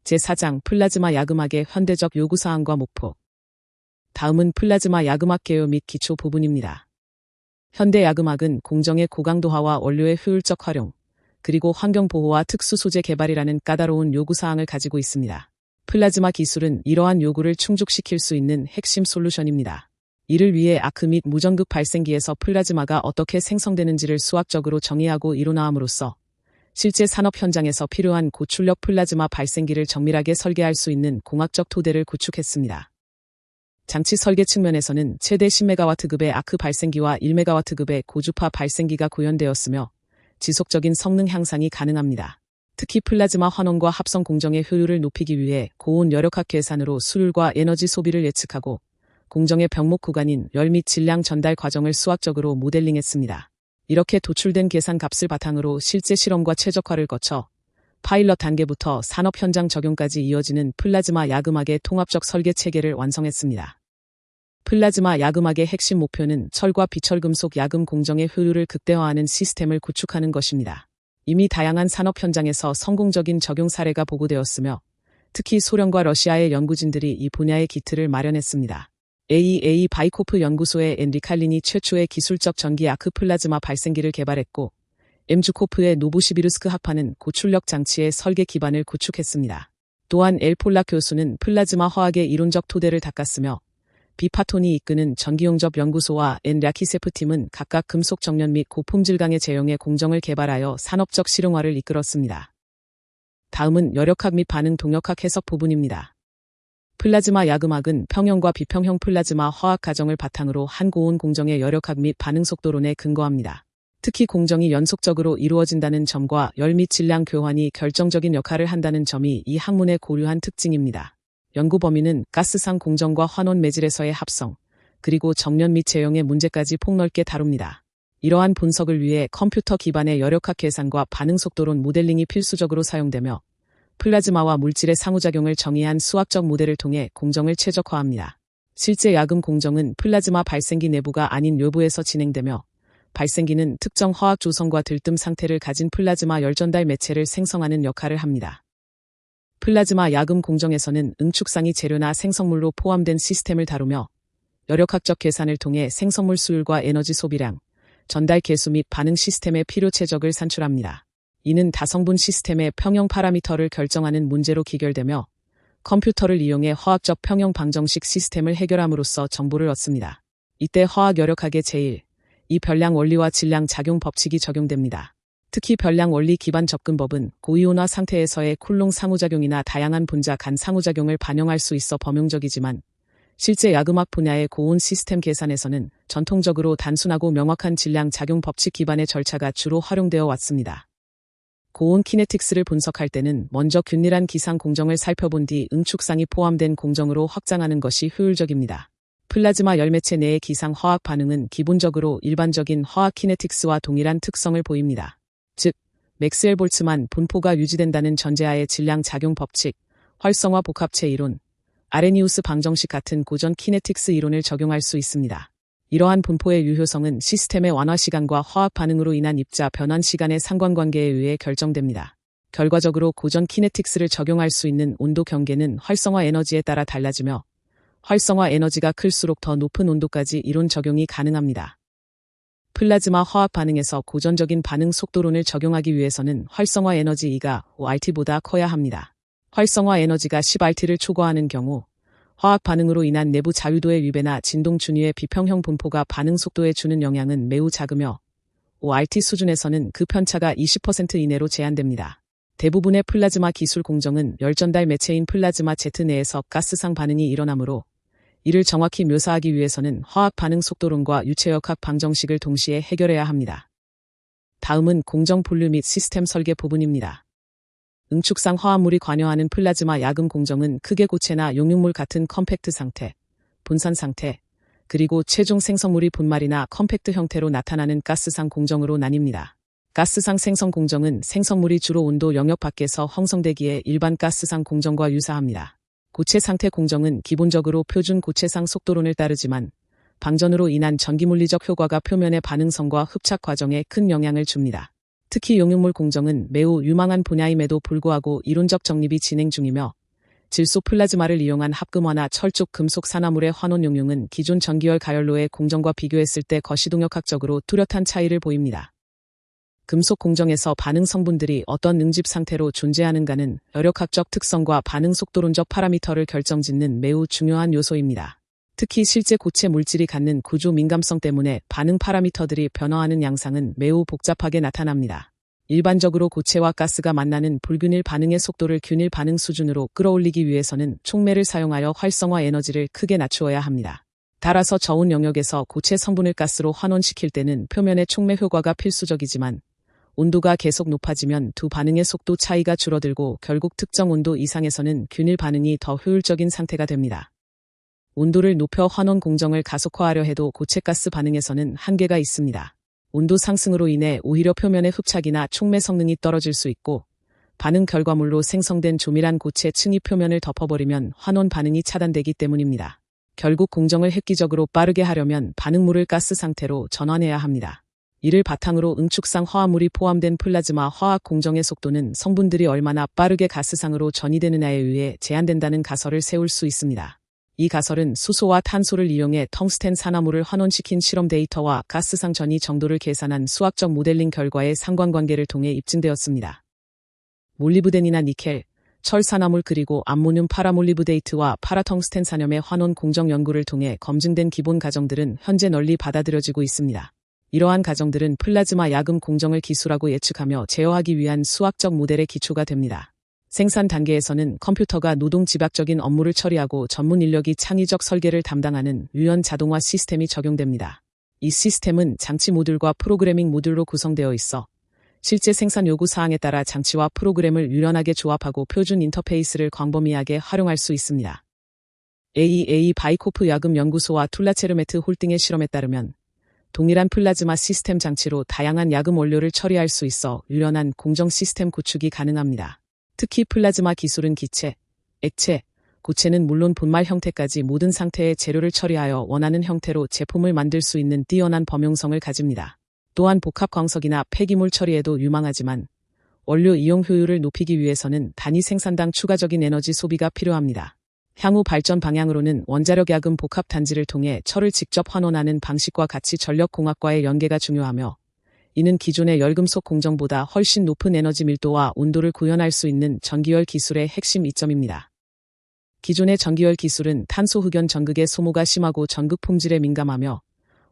제4장 플라즈마 야금학의 현대적 요구사항과 목표. 다음은 플라즈마 야금학 개요 및 기초 부분입니다. 현대 야금학은 공정의 고강도화와 원료의 효율적 활용, 그리고 환경보호와 특수 소재 개발이라는 까다로운 요구사항을 가지고 있습니다. 플라즈마 기술은 이러한 요구를 충족시킬 수 있는 핵심 솔루션입니다. 이를 위해 아크 및 무전극 발생기에서 플라즈마가 어떻게 생성되는지를 수학적으로 정의하고 이론화함으로써 실제 산업 현장에서 필요한 고출력 플라즈마 발생기를 정밀하게 설계할 수 있는 공학적 토대를 구축했습니다. 장치 설계 측면에서는 최대 10MW급의 아크 발생기와 1MW급의 고주파 발생기가 구현되었으며 지속적인 성능 향상이 가능합니다. 특히 플라즈마 환원과 합성 공정의 효율을 높이기 위해 고온 여력학 계산으로 수율과 에너지 소비를 예측하고 공정의 병목 구간인 열 및 질량 전달 과정을 수학적으로 모델링했습니다. 이렇게 도출된 계산 값을 바탕으로 실제 실험과 최적화를 거쳐 파일럿 단계부터 산업 현장 적용까지 이어지는 플라즈마 야금학의 통합적 설계 체계를 완성했습니다. 플라즈마 야금학의 핵심 목표는 철과 비철금속 야금 공정의 효율을 극대화하는 시스템을 구축하는 것입니다. 이미 다양한 산업 현장에서 성공적인 적용 사례가 보고되었으며 특히 소련과 러시아의 연구진들이 이 분야의 기틀을 마련했습니다. AEA 바이코프 연구소의 엔리칼린이 최초의 기술적 전기 아크 플라즈마 발생기를 개발했고 엠주코프의 노보시비르스크 학파는 고출력 장치의 설계 기반을 구축했습니다. 또한 엘폴락 교수는 플라즈마 화학의 이론적 토대를 닦았으며 비파톤이 이끄는 전기용접 연구소와 앤 랴키세프 팀은 각각 금속 정련 및 고품질강의 제형의 공정을 개발하여 산업적 실용화를 이끌었습니다. 다음은 여력학 및 반응 동력학 해석 부분입니다. 플라즈마 야금학은 평형과 비평형 플라즈마 화학 가정을 바탕으로 한 고온 공정의 여력학 및 반응 속도론에 근거합니다. 특히 공정이 연속적으로 이루어진다는 점과 열 및 질량 교환이 결정적인 역할을 한다는 점이 이 학문의 고유한 특징입니다. 연구 범위는 가스상 공정과 환원 매질에서의 합성, 그리고 정련 및 제형의 문제까지 폭넓게 다룹니다. 이러한 분석을 위해 컴퓨터 기반의 여력학 계산과 반응 속도론 모델링이 필수적으로 사용되며 플라즈마와 물질의 상호작용을 정의한 수학적 모델을 통해 공정을 최적화합니다. 실제 야금 공정은 플라즈마 발생기 내부가 아닌 외부에서 진행되며 발생기는 특정 화학 조성과 들뜸 상태를 가진 플라즈마 열전달 매체를 생성하는 역할을 합니다. 플라즈마 야금 공정에서는 응축상이 재료나 생성물로 포함된 시스템을 다루며 여력학적 계산을 통해 생성물 수율과 에너지 소비량, 전달 계수 및 반응 시스템의 필요 최적을 산출합니다. 이는 다성분 시스템의 평형 파라미터를 결정하는 문제로 기결되며 컴퓨터를 이용해 화학적 평형 방정식 시스템을 해결함으로써 정보를 얻습니다. 이때 화학 여력학의 제1, 별량 원리와 질량 작용 법칙이 적용됩니다. 특히 별량 원리 기반 접근법은 고이온화 상태에서의 쿨롱 상호작용이나 다양한 분자 간 상호작용을 반영할 수 있어 범용적이지만 실제 야금학 분야의 고온 시스템 계산에서는 전통적으로 단순하고 명확한 질량 작용 법칙 기반의 절차가 주로 활용되어 왔습니다. 고온 키네틱스를 분석할 때는 먼저 균일한 기상 공정을 살펴본 뒤 응축상이 포함된 공정으로 확장하는 것이 효율적입니다. 플라즈마 열매체 내의 기상 화학 반응은 기본적으로 일반적인 화학 키네틱스와 동일한 특성을 보입니다. 즉, 맥스웰 볼츠만 분포가 유지된다는 전제하에 질량 작용 법칙, 활성화 복합체 이론, 아레니우스 방정식 같은 고전 키네틱스 이론을 적용할 수 있습니다. 이러한 분포의 유효성은 시스템의 완화 시간과 화학 반응으로 인한 입자 변환 시간의 상관관계에 의해 결정됩니다. 결과적으로 고전 키네틱스를 적용할 수 있는 온도 경계는 활성화 에너지에 따라 달라지며 활성화 에너지가 클수록 더 높은 온도까지 이론 적용이 가능합니다. 플라즈마 화학 반응에서 고전적인 반응 속도론을 적용하기 위해서는 활성화 에너지 E가 5RT보다 커야 합니다. 활성화 에너지가 10RT를 초과하는 경우 화학 반응으로 인한 내부 자유도의 위배나 진동 준위의 비평형 분포가 반응 속도에 주는 영향은 매우 작으며 5RT 수준에서는 그 편차가 20% 이내로 제한됩니다. 대부분의 플라즈마 기술 공정은 열전달 매체인 플라즈마 Z 내에서 가스상 반응이 일어나므로 이를 정확히 묘사하기 위해서는 화학 반응 속도론과 유체역학 방정식을 동시에 해결해야 합니다. 다음은 공정 분류 및 시스템 설계 부분입니다. 응축상 화합물이 관여하는 플라즈마 야금 공정은 크게 고체나 용융물 같은 컴팩트 상태, 분산 상태, 그리고 최종 생성물이 분말이나 컴팩트 형태로 나타나는 가스상 공정으로 나뉩니다. 가스상 생성 공정은 생성물이 주로 온도 영역 밖에서 형성되기에 일반 가스상 공정과 유사합니다. 고체 상태 공정은 기본적으로 표준 고체상 속도론을 따르지만 방전으로 인한 전기물리적 효과가 표면의 반응성과 흡착 과정에 큰 영향을 줍니다. 특히 용융물 공정은 매우 유망한 분야임에도 불구하고 이론적 정립이 진행 중이며 질소 플라즈마를 이용한 합금화나 철쭉 금속 산화물의 환원 용융은 기존 전기열 가열로의 공정과 비교했을 때 거시동력학적으로 뚜렷한 차이를 보입니다. 금속 공정에서 반응 성분들이 어떤 응집 상태로 존재하는가는 열역학적 특성과 반응 속도론적 파라미터를 결정짓는 매우 중요한 요소입니다. 특히 실제 고체 물질이 갖는 구조 민감성 때문에 반응 파라미터들이 변화하는 양상은 매우 복잡하게 나타납니다. 일반적으로 고체와 가스가 만나는 불균일 반응의 속도를 균일 반응 수준으로 끌어올리기 위해서는 촉매를 사용하여 활성화 에너지를 크게 낮추어야 합니다. 따라서 저온 영역에서 고체 성분을 가스로 환원시킬 때는 표면의 촉매 효과가 필수적이지만 온도가 계속 높아지면 두 반응의 속도 차이가 줄어들고 결국 특정 온도 이상에서는 균일 반응이 더 효율적인 상태가 됩니다. 온도를 높여 환원 공정을 가속화하려 해도 고체가스 반응에서는 한계가 있습니다. 온도 상승으로 인해 오히려 표면의 흡착이나 촉매 성능이 떨어질 수 있고 반응 결과물로 생성된 조밀한 고체 층이 표면을 덮어버리면 환원 반응이 차단되기 때문입니다. 결국 공정을 획기적으로 빠르게 하려면 반응물을 가스 상태로 전환해야 합니다. 이를 바탕으로 응축상 화합물이 포함된 플라즈마 화학 공정의 속도는 성분들이 얼마나 빠르게 가스상으로 전이되느냐에 의해 제한된다는 가설을 세울 수 있습니다. 이 가설은 수소와 탄소를 이용해 텅스텐 산화물을 환원시킨 실험 데이터와 가스상 전이 정도를 계산한 수학적 모델링 결과의 상관관계를 통해 입증되었습니다. 몰리브덴이나 니켈, 철 산화물 그리고 암모늄 파라몰리브데이트와 파라텅스텐 산염의 환원 공정 연구를 통해 검증된 기본 가정들은 현재 널리 받아들여지고 있습니다. 이러한 가정들은 플라즈마 야금 공정을 기술하고 예측하며 제어하기 위한 수학적 모델의 기초가 됩니다. 생산 단계에서는 컴퓨터가 노동 집약적인 업무를 처리하고 전문 인력이 창의적 설계를 담당하는 유연 자동화 시스템이 적용됩니다. 이 시스템은 장치 모듈과 프로그래밍 모듈로 구성되어 있어 실제 생산 요구 사항에 따라 장치와 프로그램을 유연하게 조합하고 표준 인터페이스를 광범위하게 활용할 수 있습니다. AEA 바이코프 야금 연구소와 툴라체르메트 홀딩의 실험에 따르면 동일한 플라즈마 시스템 장치로 다양한 야금 원료를 처리할 수 있어 유연한 공정 시스템 구축이 가능합니다. 특히 플라즈마 기술은 기체, 액체, 고체는 물론 분말 형태까지 모든 상태의 재료를 처리하여 원하는 형태로 제품을 만들 수 있는 뛰어난 범용성을 가집니다. 또한 복합 광석이나 폐기물 처리에도 유망하지만 원료 이용 효율을 높이기 위해서는 단위 생산당 추가적인 에너지 소비가 필요합니다. 향후 발전 방향으로는 원자력 야금 복합 단지를 통해 철을 직접 환원하는 방식과 같이 전력공학과의 연계가 중요하며 이는 기존의 열금속 공정보다 훨씬 높은 에너지 밀도와 온도를 구현할 수 있는 전기열 기술의 핵심 이점입니다. 기존의 전기열 기술은 탄소 흑연 전극의 소모가 심하고 전극 품질에 민감하며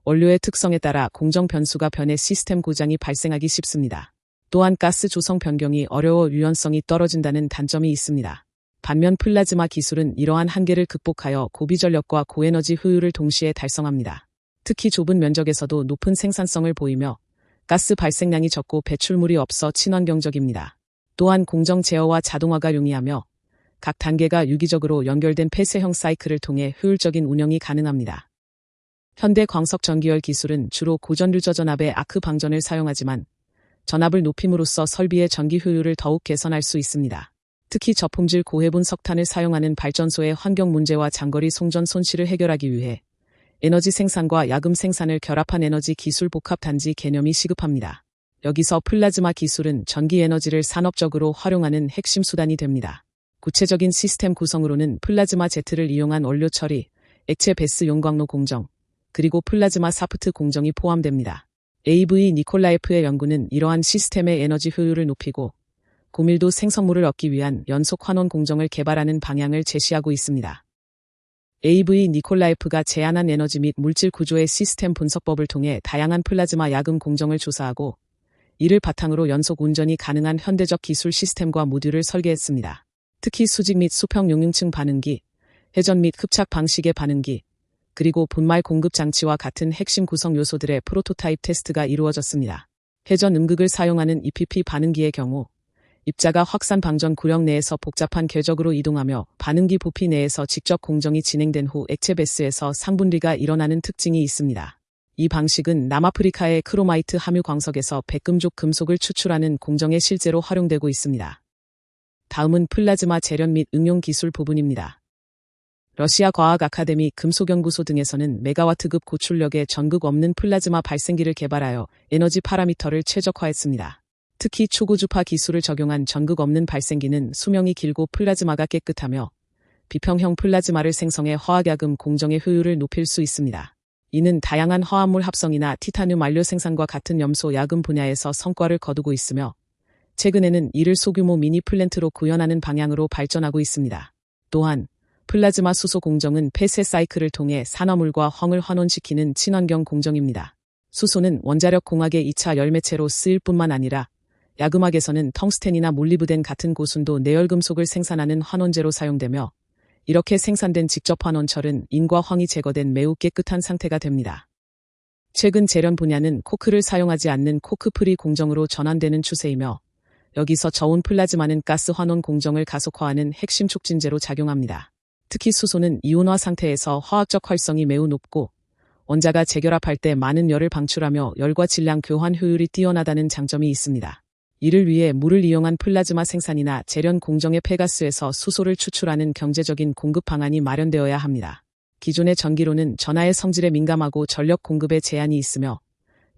원료의 특성에 따라 공정 변수가 변해 시스템 고장이 발생하기 쉽습니다. 또한 가스 조성 변경이 어려워 유연성이 떨어진다는 단점이 있습니다. 반면 플라즈마 기술은 이러한 한계를 극복하여 고비전력과 고에너지 효율을 동시에 달성합니다. 특히 좁은 면적에서도 높은 생산성을 보이며 가스 발생량이 적고 배출물이 없어 친환경적입니다. 또한 공정 제어와 자동화가 용이하며 각 단계가 유기적으로 연결된 폐쇄형 사이클을 통해 효율적인 운영이 가능합니다. 현대 광석 전기열 기술은 주로 고전류 전압의 아크 방전을 사용하지만 전압을 높임으로써 설비의 전기 효율을 더욱 개선할 수 있습니다. 특히 저품질 고해분 석탄을 사용하는 발전소의 환경 문제와 장거리 송전 손실을 해결하기 위해 에너지 생산과 야금 생산을 결합한 에너지 기술 복합 단지 개념이 시급합니다. 여기서 플라즈마 기술은 전기 에너지를 산업적으로 활용하는 핵심 수단이 됩니다. 구체적인 시스템 구성으로는 플라즈마 제트를 이용한 원료 처리, 액체 베스 용광로 공정, 그리고 플라즈마 사프트 공정이 포함됩니다. AV 니콜라예프의 연구는 이러한 시스템의 에너지 효율을 높이고 고밀도 생성물을 얻기 위한 연속 환원 공정을 개발하는 방향을 제시하고 있습니다. AV 니콜라예프가 제안한 에너지 및 물질 구조의 시스템 분석법을 통해 다양한 플라즈마 야금 공정을 조사하고 이를 바탕으로 연속 운전이 가능한 현대적 기술 시스템과 모듈을 설계했습니다. 특히 수직 및 수평 용융층 반응기, 회전 및 흡착 방식의 반응기, 그리고 분말 공급 장치와 같은 핵심 구성 요소들의 프로토타입 테스트가 이루어졌습니다. 회전 음극을 사용하는 EPP 반응기의 경우 입자가 확산 방전 구력 내에서 복잡한 궤적으로 이동하며 반응기 부피 내에서 직접 공정이 진행된 후 액체 베스에서 상분리가 일어나는 특징이 있습니다. 이 방식은 남아프리카의 크로마이트 함유 광석에서 백금족 금속을 추출하는 공정에 실제로 활용되고 있습니다. 다음은 플라즈마 재련 및 응용 기술 부분입니다. 러시아 과학 아카데미 금속연구소 등에서는 메가와트급 고출력의 전극 없는 플라즈마 발생기를 개발하여 에너지 파라미터를 최적화했습니다. 특히 초고주파 기술을 적용한 전극 없는 발생기는 수명이 길고 플라즈마가 깨끗하며 비평형 플라즈마를 생성해 화학야금 공정의 효율을 높일 수 있습니다. 이는 다양한 화합물 합성이나 티타늄 완료 생산과 같은 염소 야금 분야에서 성과를 거두고 있으며 최근에는 이를 소규모 미니 플랜트로 구현하는 방향으로 발전하고 있습니다. 또한 플라즈마 수소 공정은 폐쇄 사이클을 통해 산화물과 황을 환원시키는 친환경 공정입니다. 수소는 원자력 공학의 2차 열매체로 쓰일 뿐만 아니라 야금학에서는 텅스텐이나 몰리브덴 같은 고순도 내열금속을 생산하는 환원재로 사용되며 이렇게 생산된 직접 환원철은 인과 황이 제거된 매우 깨끗한 상태가 됩니다. 최근 재련 분야는 코크를 사용하지 않는 코크프리 공정으로 전환되는 추세이며 여기서 저온 플라즈마는 가스 환원 공정을 가속화하는 핵심 촉진제로 작용합니다. 특히 수소는 이온화 상태에서 화학적 활성이 매우 높고 원자가 재결합할 때 많은 열을 방출하며 열과 질량 교환 효율이 뛰어나다는 장점이 있습니다. 이를 위해 물을 이용한 플라즈마 생산이나 재련 공정의 폐가스에서 수소를 추출하는 경제적인 공급 방안이 마련되어야 합니다. 기존의 전기로는 전하의 성질에 민감하고 전력 공급에 제한이 있으며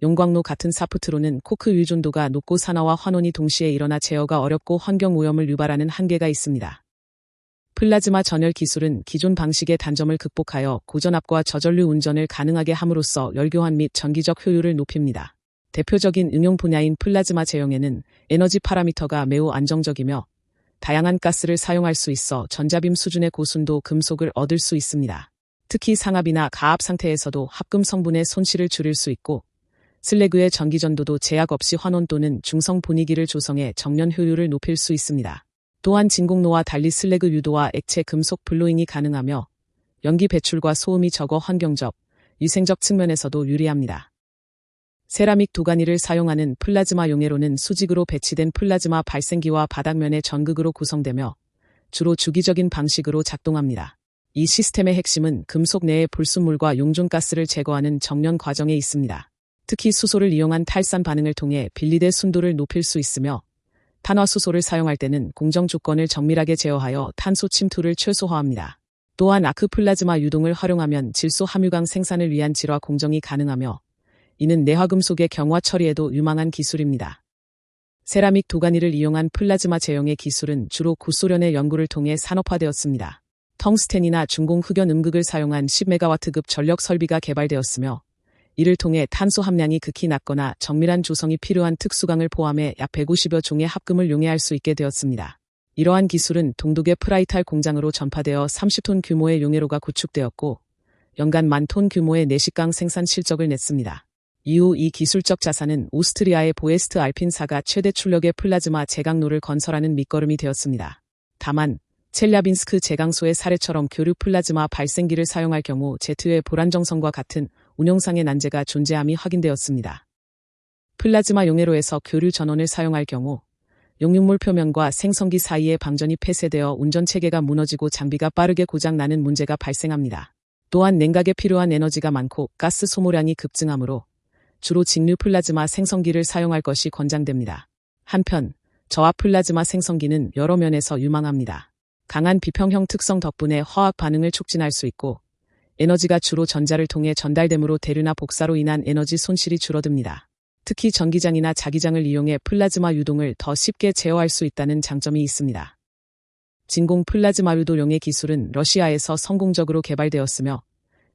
용광로 같은 사프트로는 코크 의존도가 높고 산화와 환원이 동시에 일어나 제어가 어렵고 환경오염을 유발하는 한계가 있습니다. 플라즈마 전열 기술은 기존 방식의 단점을 극복하여 고전압과 저전류 운전을 가능하게 함으로써 열교환 및 전기적 효율을 높입니다. 대표적인 응용 분야인 플라즈마 제형에는 에너지 파라미터가 매우 안정적이며 다양한 가스를 사용할 수 있어 전자빔 수준의 고순도 금속을 얻을 수 있습니다. 특히 상압이나 가압 상태에서도 합금 성분의 손실을 줄일 수 있고 슬래그의 전기전도도 제약 없이 환원 또는 중성 분위기를 조성해 정련 효율을 높일 수 있습니다. 또한 진공로와 달리 슬래그 유도와 액체 금속 블로잉이 가능하며 연기 배출과 소음이 적어 환경적, 위생적 측면에서도 유리합니다. 세라믹 도가니를 사용하는 플라즈마 용해로는 수직으로 배치된 플라즈마 발생기와 바닥면의 전극으로 구성되며 주로 주기적인 방식으로 작동합니다. 이 시스템의 핵심은 금속 내의 불순물과 용존가스를 제거하는 정련 과정에 있습니다. 특히 수소를 이용한 탈산 반응을 통해 빌리대 순도를 높일 수 있으며 탄화수소를 사용할 때는 공정 조건을 정밀하게 제어하여 탄소 침투를 최소화합니다. 또한 아크 플라즈마 유동을 활용하면 질소 함유강 생산을 위한 질화 공정이 가능하며 이는 내화금속의 경화 처리에도 유망한 기술입니다. 세라믹 도가니를 이용한 플라즈마 제형의 기술은 주로 구소련의 연구를 통해 산업화되었습니다. 텅스텐이나 중공 흑연 음극을 사용한 10메가와트급 전력 설비가 개발되었으며 이를 통해 탄소 함량이 극히 낮거나 정밀한 조성이 필요한 특수강을 포함해 약 150여 종의 합금을 용해할 수 있게 되었습니다. 이러한 기술은 동독의 프라이탈 공장으로 전파되어 30톤 규모의 용해로가 구축되었고 연간 10,000톤 규모의 내식강 생산 실적을 냈습니다. 이후 이 기술적 자산은 오스트리아의 보에스트 알핀사가 최대 출력의 플라즈마 제강로를 건설하는 밑거름이 되었습니다. 다만 첼랴빈스크 제강소의 사례처럼 교류 플라즈마 발생기를 사용할 경우 제트의 보란정성과 같은 운용상의 난제가 존재함이 확인되었습니다. 플라즈마 용해로에서 교류 전원을 사용할 경우 용융물 표면과 생성기 사이의 방전이 폐쇄되어 운전체계가 무너지고 장비가 빠르게 고장나는 문제가 발생합니다. 또한 냉각에 필요한 에너지가 많고 가스 소모량이 급증하므로 주로 직류 플라즈마 생성기를 사용할 것이 권장됩니다. 한편 저하 플라즈마 생성기는 여러 면에서 유망합니다. 강한 비평형 특성 덕분에 화학 반응을 촉진할 수 있고 에너지가 주로 전자를 통해 전달되므로 대류나 복사로 인한 에너지 손실이 줄어듭니다. 특히 전기장이나 자기장을 이용해 플라즈마 유동을 더 쉽게 제어할 수 있다는 장점이 있습니다. 진공 플라즈마 유도 용해 기술은 러시아에서 성공적으로 개발되었으며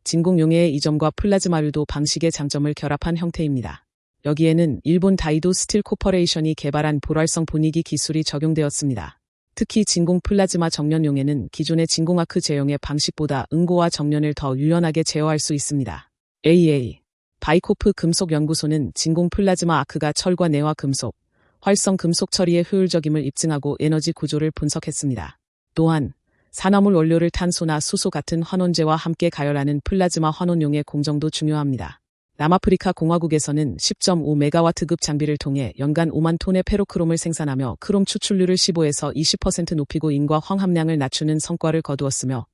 진공 용해의 이점과 플라즈마 유도 방식의 장점을 결합한 형태입니다. 여기에는 일본 다이도 스틸 코퍼레이션이 개발한 볼활성 분위기 기술이 적용되었습니다. 특히 진공 플라즈마 정련 용해는 기존의 진공아크 제형의 방식보다 응고와 정련을 더 유연하게 제어할 수 있습니다. AA 바이코프 금속연구소는 진공 플라즈마 아크가 철과 내화 금속, 활성 금속 처리의 효율적임을 입증하고 에너지 구조를 분석했습니다. 또한 산화물 원료를 탄소나 수소 같은 환원제와 함께 가열하는 플라즈마 환원용의 공정도 중요합니다. 남아프리카 공화국에서는 10.5메가와트급 장비를 통해 연간 5만 톤의 페로크롬을 생산하며 크롬 추출률을 15에서 20% 높이고 인과 황 함량을 낮추는 성과를 거두었으며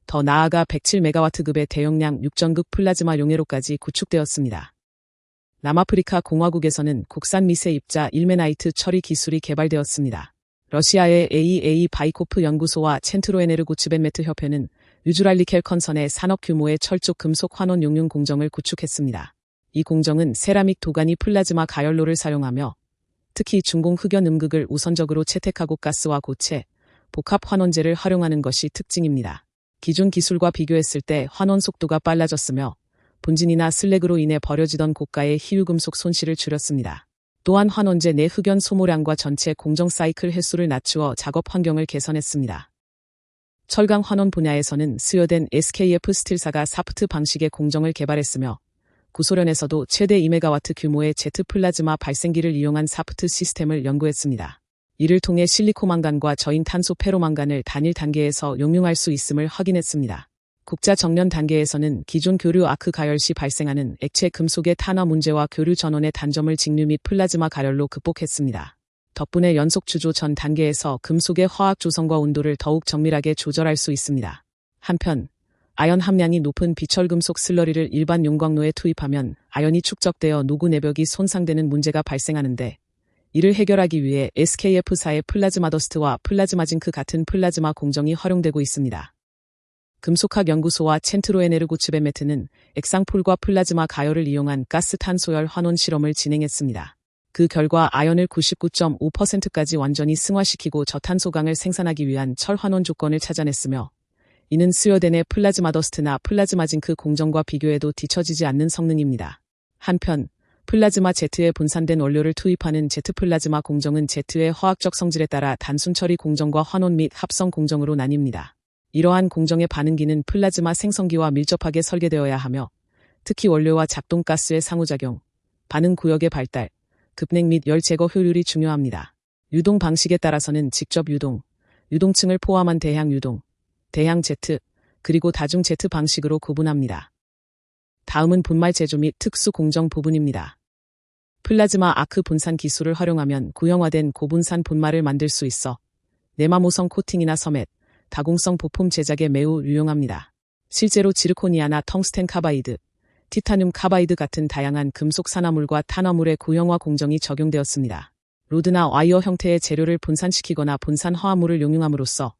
더 나아가 107메가와트급의 대용량 6전극 플라즈마 용해로까지 구축되었습니다. 남아프리카 공화국에서는 국산 미세 입자 일메나이트 처리 기술이 개발되었습니다. 러시아의 AA 바이코프 연구소와 첸트로에네르고츠벤메트 협회는 유주랄리켈 컨선의 산업 규모의 철쪽 금속 환원 용융 공정을 구축했습니다. 이 공정은 세라믹 도가니 플라즈마 가열로를 사용하며 특히 중공 흑연 음극을 우선적으로 채택하고 가스와 고체, 복합 환원제를 활용하는 것이 특징입니다. 기존 기술과 비교했을 때 환원 속도가 빨라졌으며 분진이나 슬랙으로 인해 버려지던 고가의 희유금속 손실을 줄였습니다. 또한 환원제 내 흑연 소모량과 전체 공정 사이클 횟수를 낮추어 작업 환경을 개선했습니다. 철강 환원 분야에서는 수요된 SKF 스틸사가 사프트 방식의 공정을 개발했으며 구소련에서도 최대 2메가와트 규모의 제트 플라즈마 발생기를 이용한 사프트 시스템을 연구했습니다. 이를 통해 실리코망간과 저인 탄소 페로망간을 단일 단계에서 용융할 수 있음을 확인했습니다. 국자 정년 단계에서는 기존 교류 아크 가열 시 발생하는 액체 금속의 탄화 문제와 교류 전원의 단점을 직류 및 플라즈마 가열로 극복했습니다. 덕분에 연속 주조 전 단계에서 금속의 화학 조성과 온도를 더욱 정밀하게 조절할 수 있습니다. 한편 아연 함량이 높은 비철금속 슬러리를 일반 용광로에 투입하면 아연이 축적되어 노구 내벽이 손상되는 문제가 발생하는데 이를 해결하기 위해 SKF사의 플라즈마 더스트와 플라즈마 징크 같은 플라즈마 공정이 활용되고 있습니다. 금속학 연구소와 첸트로에네르고츠베메트는 액상폴과 플라즈마 가열을 이용한 가스 탄소열 환원 실험을 진행했습니다. 그 결과 아연을 99.5%까지 완전히 승화시키고 저탄소강을 생산하기 위한 철 환원 조건을 찾아냈으며 이는 수요된의 플라즈마 더스트나 플라즈마 징크 공정과 비교해도 뒤처지지 않는 성능입니다. 한편 플라즈마 Z에 분산된 원료를 투입하는 제트플라즈마 공정은 Z의 화학적 성질에 따라 단순 처리 공정과 환원 및 합성 공정으로 나뉩니다. 이러한 공정의 반응기는 플라즈마 생성기와 밀접하게 설계되어야 하며 특히 원료와 작동가스의 상호작용, 반응 구역의 발달, 급냉 및 열 제거 효율이 중요합니다. 유동 방식에 따라서는 직접 유동, 유동층을 포함한 대향 유동, 대향 Z, 그리고 다중 Z 방식으로 구분합니다. 다음은 분말 제조 및 특수 공정 부분입니다. 플라즈마 아크 분산 기술을 활용하면 구형화된 고분산 분말을 만들 수 있어 내마모성 코팅이나 서맷, 다공성 부품 제작에 매우 유용합니다. 실제로 지르코니아나 텅스텐 카바이드, 티타늄 카바이드 같은 다양한 금속 산화물과 탄화물의 구형화 공정이 적용되었습니다. 로드나 와이어 형태의 재료를 분산시키거나 분산 화합물을 용융함으로써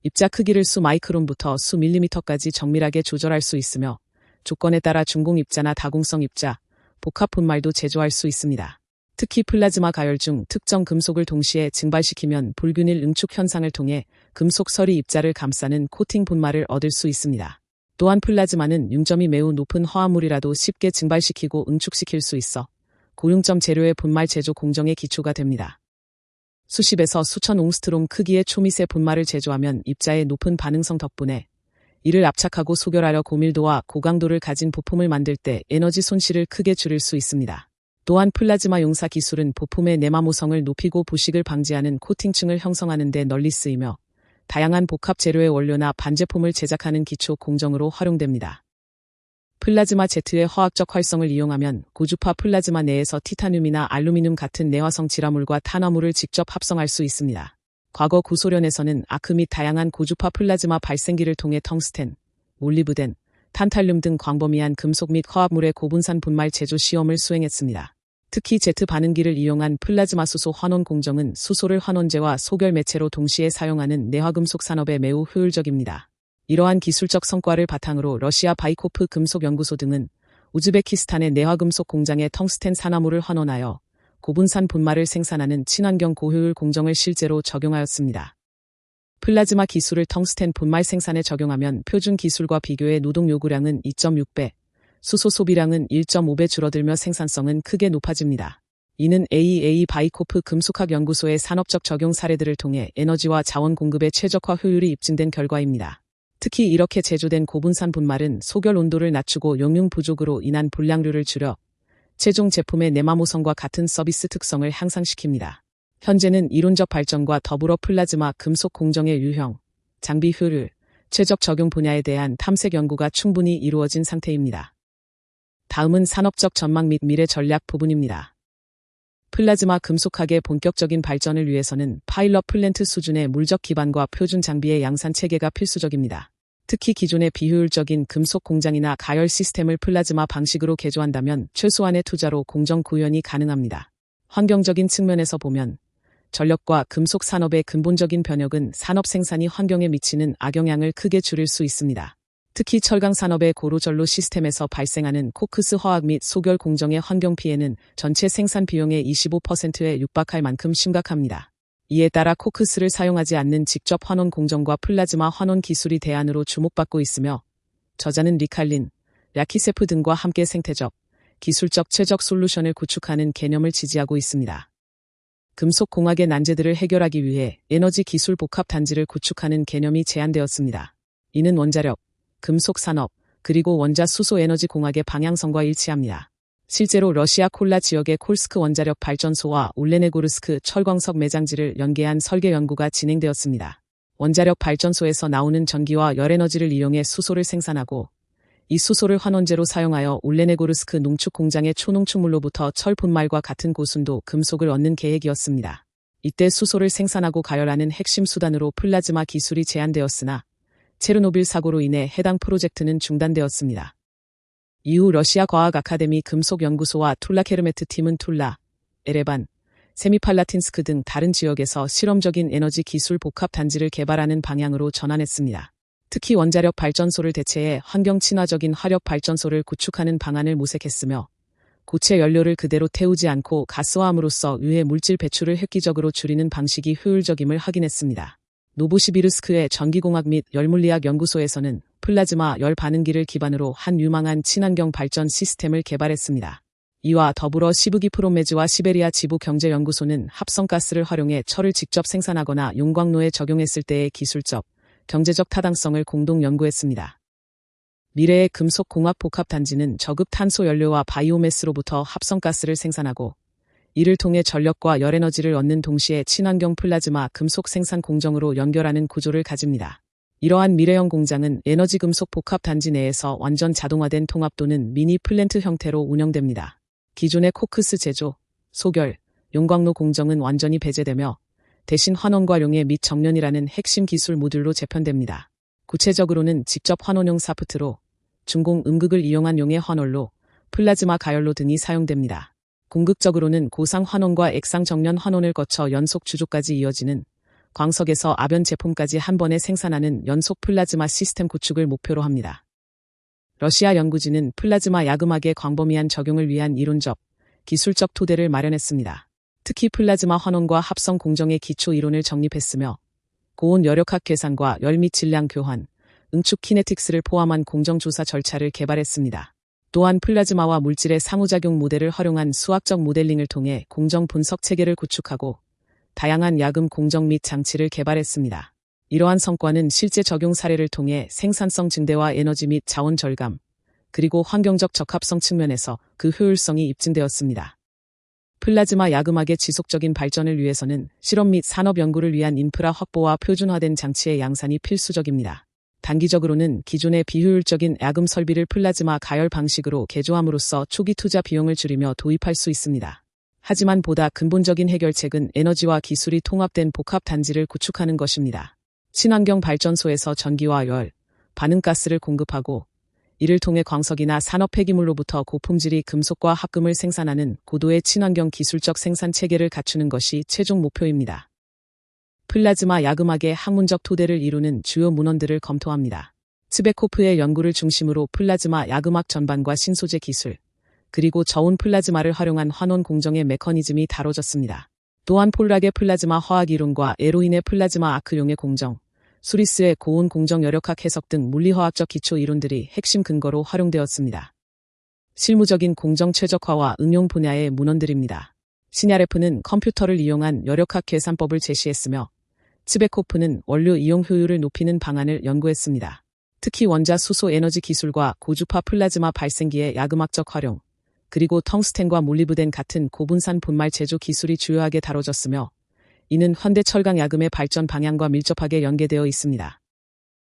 입자 크기를 수 마이크론부터 수 밀리미터까지 정밀하게 조절할 수 있으며 조건에 따라 중공 입자나 다공성 입자, 복합 분말도 제조할 수 있습니다. 특히 플라즈마 가열 중 특정 금속을 동시에 증발시키면 불균일 응축 현상을 통해 금속 서리 입자를 감싸는 코팅 분말을 얻을 수 있습니다. 또한 플라즈마는 융점이 매우 높은 화합물이라도 쉽게 증발시키고 응축시킬 수 있어 고융점 재료의 분말 제조 공정의 기초가 됩니다. 수십에서 수천 옹스트롬 크기의 초미세 분말을 제조하면 입자의 높은 반응성 덕분에 이를 압착하고 소결하려 고밀도와 고강도를 가진 부품을 만들 때 에너지 손실을 크게 줄일 수 있습니다. 또한 플라즈마 용사 기술은 부품의 내마모성을 높이고 부식을 방지하는 코팅층을 형성하는 데 널리 쓰이며 다양한 복합 재료의 원료나 반제품을 제작하는 기초 공정으로 활용됩니다. 플라즈마 Z의 화학적 활성을 이용하면 고주파 플라즈마 내에서 티타늄이나 알루미늄 같은 내화성 질화물과 탄화물을 직접 합성할 수 있습니다. 과거 구소련에서는 아크 및 다양한 고주파 플라즈마 발생기를 통해 텅스텐, 몰리브덴, 탄탈륨 등 광범위한 금속 및 화합물의 고분산 분말 제조 시험을 수행했습니다. 특히 Z 반응기를 이용한 플라즈마 수소 환원 공정은 수소를 환원제와 소결 매체로 동시에 사용하는 내화금속 산업에 매우 효율적입니다. 이러한 기술적 성과를 바탕으로 러시아 바이코프 금속연구소 등은 우즈베키스탄의 내화금속 공장에 텅스텐 산화물을 환원하여 고분산 분말을 생산하는 친환경 고효율 공정을 실제로 적용하였습니다. 플라즈마 기술을 텅스텐 분말 생산에 적용하면 표준 기술과 비교해 노동 요구량은 2.6배, 수소 소비량은 1.5배 줄어들며 생산성은 크게 높아집니다. 이는 AEA 바이코프 금속학 연구소의 산업적 적용 사례들을 통해 에너지와 자원 공급의 최적화 효율이 입증된 결과입니다. 특히 이렇게 제조된 고분산 분말은 소결 온도를 낮추고 용융 부족으로 인한 불량률을 줄여 최종 제품의 내마모성과 같은 서비스 특성을 향상시킵니다. 현재는 이론적 발전과 더불어 플라즈마 금속 공정의 유형, 장비 효율, 최적 적용 분야에 대한 탐색 연구가 충분히 이루어진 상태입니다. 다음은 산업적 전망 및 미래 전략 부분입니다. 플라즈마 금속학의 본격적인 발전을 위해서는 파일럿 플랜트 수준의 물적 기반과 표준 장비의 양산 체계가 필수적입니다. 특히 기존의 비효율적인 금속 공장이나 가열 시스템을 플라즈마 방식으로 개조한다면 최소한의 투자로 공정 구현이 가능합니다. 환경적인 측면에서 보면 전력과 금속 산업의 근본적인 변혁은 산업 생산이 환경에 미치는 악영향을 크게 줄일 수 있습니다. 특히 철강 산업의 고로전로 시스템에서 발생하는 코크스 화학 및 소결 공정의 환경 피해는 전체 생산 비용의 25%에 육박할 만큼 심각합니다. 이에 따라 코크스를 사용하지 않는 직접 환원 공정과 플라즈마 환원 기술이 대안으로 주목받고 있으며 저자는 리칼린, 야키세프 등과 함께 생태적, 기술적 최적 솔루션을 구축하는 개념을 지지하고 있습니다. 금속 공학의 난제들을 해결하기 위해 에너지 기술 복합 단지를 구축하는 개념이 제안되었습니다. 이는 원자력, 금속 산업, 그리고 원자 수소 에너지 공학의 방향성과 일치합니다. 실제로 러시아 콜라 지역의 콜스크 원자력 발전소와 울레네고르스크 철광석 매장지를 연계한 설계 연구가 진행되었습니다. 원자력 발전소에서 나오는 전기와 열에너지를 이용해 수소를 생산하고 이 수소를 환원제로 사용하여 울레네고르스크 농축 공장의 초농축물로부터 철 분말과 같은 고순도 금속을 얻는 계획이었습니다. 이때 수소를 생산하고 가열하는 핵심 수단으로 플라즈마 기술이 제안되었으나 체르노빌 사고로 인해 해당 프로젝트는 중단되었습니다. 이후 러시아 과학 아카데미 금속연구소와 툴라케르메트 팀은 툴라, 에레반, 세미팔라틴스크 등 다른 지역에서 실험적인 에너지 기술 복합 단지를 개발하는 방향으로 전환했습니다. 특히 원자력 발전소를 대체해 환경 친화적인 화력 발전소를 구축하는 방안을 모색했으며 고체 연료를 그대로 태우지 않고 가스화함으로써 유해 물질 배출을 획기적으로 줄이는 방식이 효율적임을 확인했습니다. 노보시비르스크의 전기공학 및 열물리학 연구소에서는 플라즈마 열 반응기를 기반으로 한 유망한 친환경 발전 시스템을 개발했습니다. 이와 더불어 시부기 프롬메즈와 시베리아 지구경제연구소는 합성가스를 활용해 철을 직접 생산하거나 용광로에 적용했을 때의 기술적, 경제적 타당성을 공동 연구했습니다. 미래의 금속공학 복합단지는 저급 탄소 연료와 바이오매스로부터 합성가스를 생산하고 이를 통해 전력과 열에너지를 얻는 동시에 친환경 플라즈마 금속 생산 공정으로 연결하는 구조를 가집니다. 이러한 미래형 공장은 에너지 금속 복합단지 내에서 완전 자동화된 통합 또는 미니 플랜트 형태로 운영됩니다. 기존의 코크스 제조, 소결, 용광로 공정은 완전히 배제되며 대신 환원과 용해 및 정련이라는 핵심 기술 모듈로 재편됩니다. 구체적으로는 직접 환원용 사프트로, 중공 음극을 이용한 용해 환원로, 플라즈마 가열로 등이 사용됩니다. 궁극적으로는 고상 환원과 액상 정련 환원을 거쳐 연속 주조까지 이어지는 광석에서 아변 제품까지 한 번에 생산하는 연속 플라즈마 시스템 구축을 목표로 합니다. 러시아 연구진은 플라즈마 야금학의 광범위한 적용을 위한 이론적, 기술적 토대를 마련했습니다. 특히 플라즈마 환원과 합성 공정의 기초 이론을 정립했으며 고온 여력학 계산과 열 및 질량 교환, 응축 키네틱스를 포함한 공정 조사 절차를 개발했습니다. 또한 플라즈마와 물질의 상호작용 모델을 활용한 수학적 모델링을 통해 공정 분석 체계를 구축하고 다양한 야금 공정 및 장치를 개발했습니다. 이러한 성과는 실제 적용 사례를 통해 생산성 증대와 에너지 및 자원 절감, 그리고 환경적 적합성 측면에서 그 효율성이 입증되었습니다. 플라즈마 야금학의 지속적인 발전을 위해서는 실험 및 산업 연구를 위한 인프라 확보와 표준화된 장치의 양산이 필수적입니다. 단기적으로는 기존의 비효율적인 야금 설비를 플라즈마 가열 방식으로 개조함으로써 초기 투자 비용을 줄이며 도입할 수 있습니다. 하지만 보다 근본적인 해결책은 에너지와 기술이 통합된 복합 단지를 구축하는 것입니다. 친환경 발전소에서 전기와 열, 반응가스를 공급하고 이를 통해 광석이나 산업 폐기물로부터 고품질의 금속과 합금을 생산하는 고도의 친환경 기술적 생산 체계를 갖추는 것이 최종 목표입니다. 플라즈마 야금학의 학문적 토대를 이루는 주요 문헌들을 검토합니다. 츠베코프의 연구를 중심으로 플라즈마 야금학 전반과 신소재 기술, 그리고 저온 플라즈마를 활용한 환원 공정의 메커니즘이 다뤄졌습니다. 또한 폴락의 플라즈마 화학 이론과 에로인의 플라즈마 아크용의 공정, 수리스의 고온 공정 여력학 해석 등 물리화학적 기초 이론들이 핵심 근거로 활용되었습니다. 실무적인 공정 최적화와 응용 분야의 문헌들입니다. 시냐레프는 컴퓨터를 이용한 여력학 계산법을 제시했으며 츠베코프는 원료 이용 효율을 높이는 방안을 연구했습니다. 특히 원자 수소 에너지 기술과 고주파 플라즈마 발생기의 야금학적 활용, 그리고 텅스텐과 몰리브덴 같은 고분산 분말 제조 기술이 주요하게 다뤄졌으며 이는 현대 철강 야금의 발전 방향과 밀접하게 연계되어 있습니다.